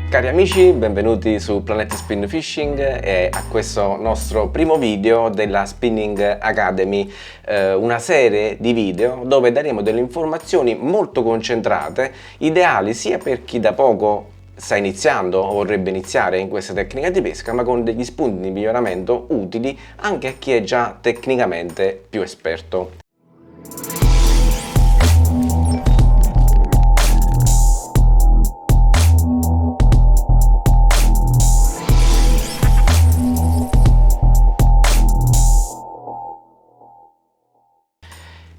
Cari amici, benvenuti su Planet Spin Fishing e a questo nostro primo video della Spinning Academy, una serie di video dove daremo delle informazioni molto concentrate, ideali sia per chi da poco sta iniziando o vorrebbe iniziare in questa tecnica di pesca, ma con degli spunti di miglioramento utili anche a chi è già tecnicamente più esperto.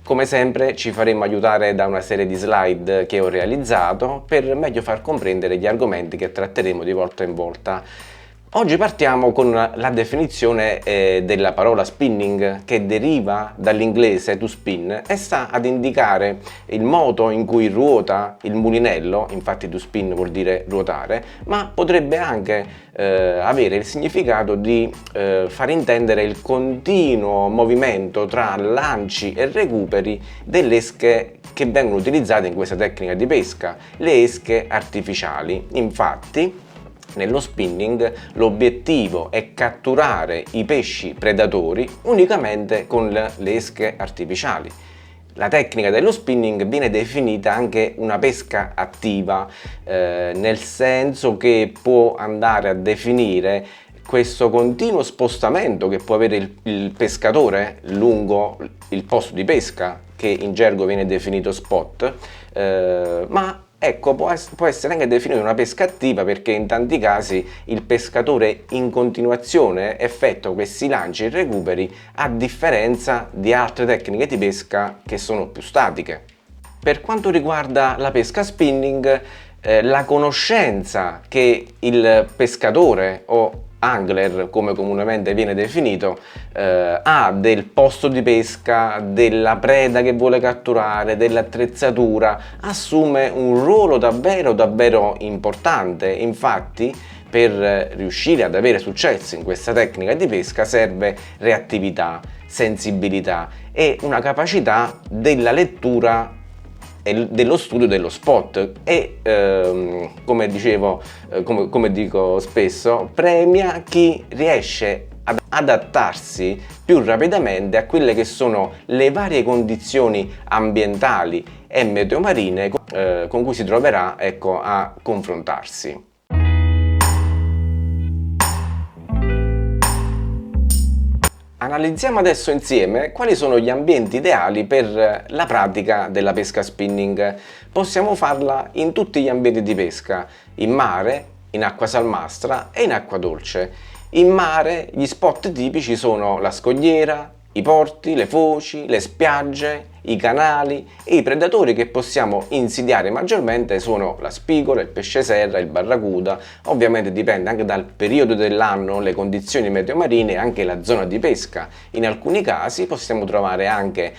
Come sempre ci faremo aiutare da una serie di slide che ho realizzato per meglio far comprendere gli argomenti che tratteremo di volta in volta. Oggi partiamo con la definizione della parola spinning, che deriva dall'inglese to spin e sta ad indicare il modo in cui ruota il mulinello. Infatti to spin vuol dire ruotare, ma potrebbe anche avere il significato di far intendere il continuo movimento tra lanci e recuperi delle esche che vengono utilizzate in questa tecnica di pesca, le esche artificiali. Infatti, nello spinning l'obiettivo è catturare i pesci predatori unicamente con le esche artificiali. La tecnica dello spinning viene definita anche una pesca attiva, nel senso che può andare a definire questo continuo spostamento che può avere il pescatore lungo il posto di pesca, che in gergo viene definito spot, ma ecco, può essere anche definita una pesca attiva perché in tanti casi il pescatore in continuazione effettua questi lanci e recuperi, a differenza di altre tecniche di pesca che sono più statiche. Per quanto riguarda la pesca spinning, la conoscenza che il pescatore o angler, come comunemente viene definito, ha del posto di pesca, della preda che vuole catturare, dell'attrezzatura, assume un ruolo davvero importante. Infatti, per riuscire ad avere successo in questa tecnica di pesca serve reattività, sensibilità e una capacità della lettura e dello studio dello spot e come dicevo, come dico spesso, premia chi riesce ad adattarsi più rapidamente a quelle che sono le varie condizioni ambientali e meteomarine con cui si troverà, ecco, a confrontarsi. Analizziamo adesso insieme quali sono gli ambienti ideali per la pratica della pesca spinning. Possiamo farla in tutti gli ambienti di pesca, in mare, in acqua salmastra e in acqua dolce. In mare gli spot tipici sono la scogliera, i porti, le foci, le spiagge, i canali, e i predatori che possiamo insidiare maggiormente sono la spigola, il pesce serra, il barracuda. Ovviamente dipende anche dal periodo dell'anno, le condizioni meteomarine e anche la zona di pesca. In alcuni casi possiamo trovare anche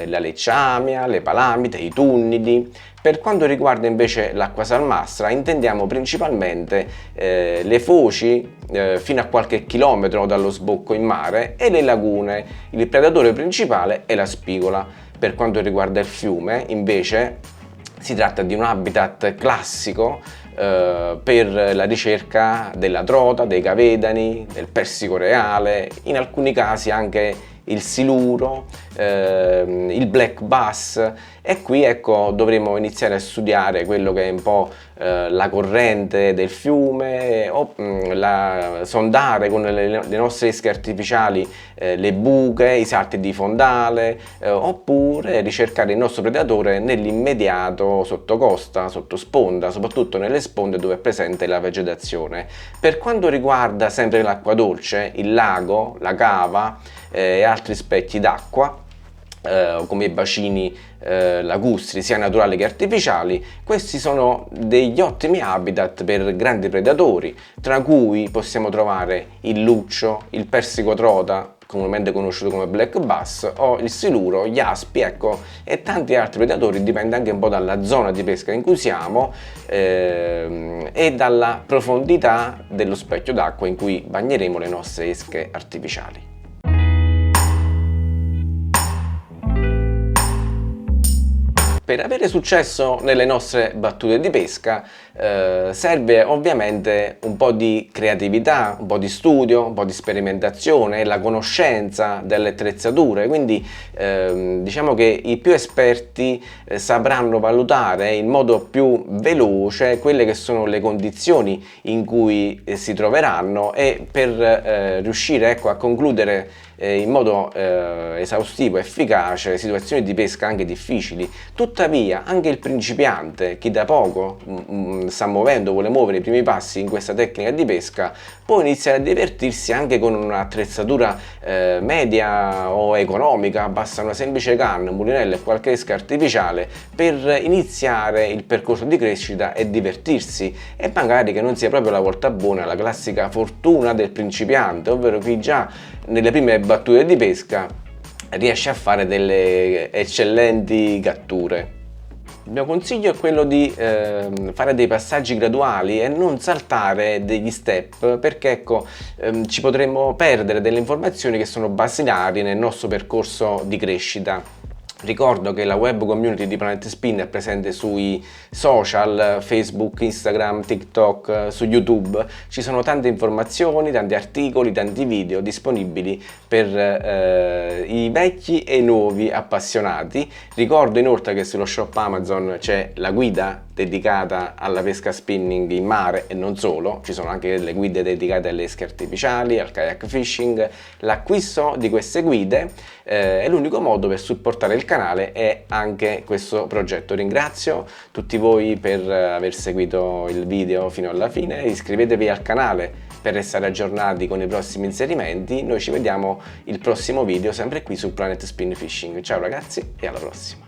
la lecciamia, le palamite, i tunnidi. Per quanto riguarda invece l'acqua salmastra, intendiamo principalmente le foci fino a qualche chilometro dallo sbocco in mare e le lagune. Il predatore principale è la spigola. Per quanto riguarda il fiume, invece, si tratta di un habitat classico per la ricerca della trota, dei cavedani, del persico reale, in alcuni casi anche il siluro, il black bass, e qui, ecco, dovremo iniziare a studiare quello che è un po' la corrente del fiume, o sondare con le nostre esche artificiali le buche, i salti di fondale, oppure ricercare il nostro predatore nell'immediato sottocosta, sottosponda, soprattutto nelle sponde dove è presente la vegetazione. Per quanto riguarda sempre l'acqua dolce, il lago, la cava e altri specchi d'acqua, come i bacini lacustri sia naturali che artificiali, questi sono degli ottimi habitat per grandi predatori, tra cui possiamo trovare il luccio, il persico trota, comunemente conosciuto come black bass, o il siluro, gli aspi, ecco, e tanti altri predatori. Dipende anche un po' dalla zona di pesca in cui siamo e dalla profondità dello specchio d'acqua in cui bagneremo le nostre esche artificiali. Per avere successo nelle nostre battute di pesca serve ovviamente un po' di creatività, un po' di studio, un po' di sperimentazione, la conoscenza delle attrezzature, quindi diciamo che i più esperti sapranno valutare in modo più veloce quelle che sono le condizioni in cui si troveranno, e per riuscire, ecco, a concludere in modo esaustivo e efficace situazioni di pesca anche difficili. Tuttavia anche il principiante, chi da poco sta muovendo, vuole muovere i primi passi in questa tecnica di pesca, può iniziare a divertirsi anche con un'attrezzatura media o economica. Basta una semplice canna, un mulinello e qualche esca artificiale per iniziare il percorso di crescita e divertirsi, e magari che non sia proprio la volta buona, la classica fortuna del principiante, ovvero chi già nelle prime battute di pesca riesce a fare delle eccellenti catture. Il mio consiglio è quello di fare dei passaggi graduali e non saltare degli step, perché ecco, ci potremmo perdere delle informazioni che sono basilari nel nostro percorso di crescita. Ricordo che la web community di Planet Spin è presente sui social, Facebook, Instagram, TikTok, su YouTube. Ci sono tante informazioni, tanti articoli, tanti video disponibili per i vecchi e i nuovi appassionati. Ricordo inoltre che sullo shop Amazon c'è la guida dedicata alla pesca spinning in mare e non solo, ci sono anche delle guide dedicate alle esche artificiali, al kayak fishing. L'acquisto di queste guide è l'unico modo per supportare il canale e anche questo progetto. Ringrazio tutti voi per aver seguito il video fino alla fine, iscrivetevi al canale per restare aggiornati con i prossimi inserimenti. Noi ci vediamo il prossimo video sempre qui su Planet Spin Fishing. Ciao ragazzi e alla prossima!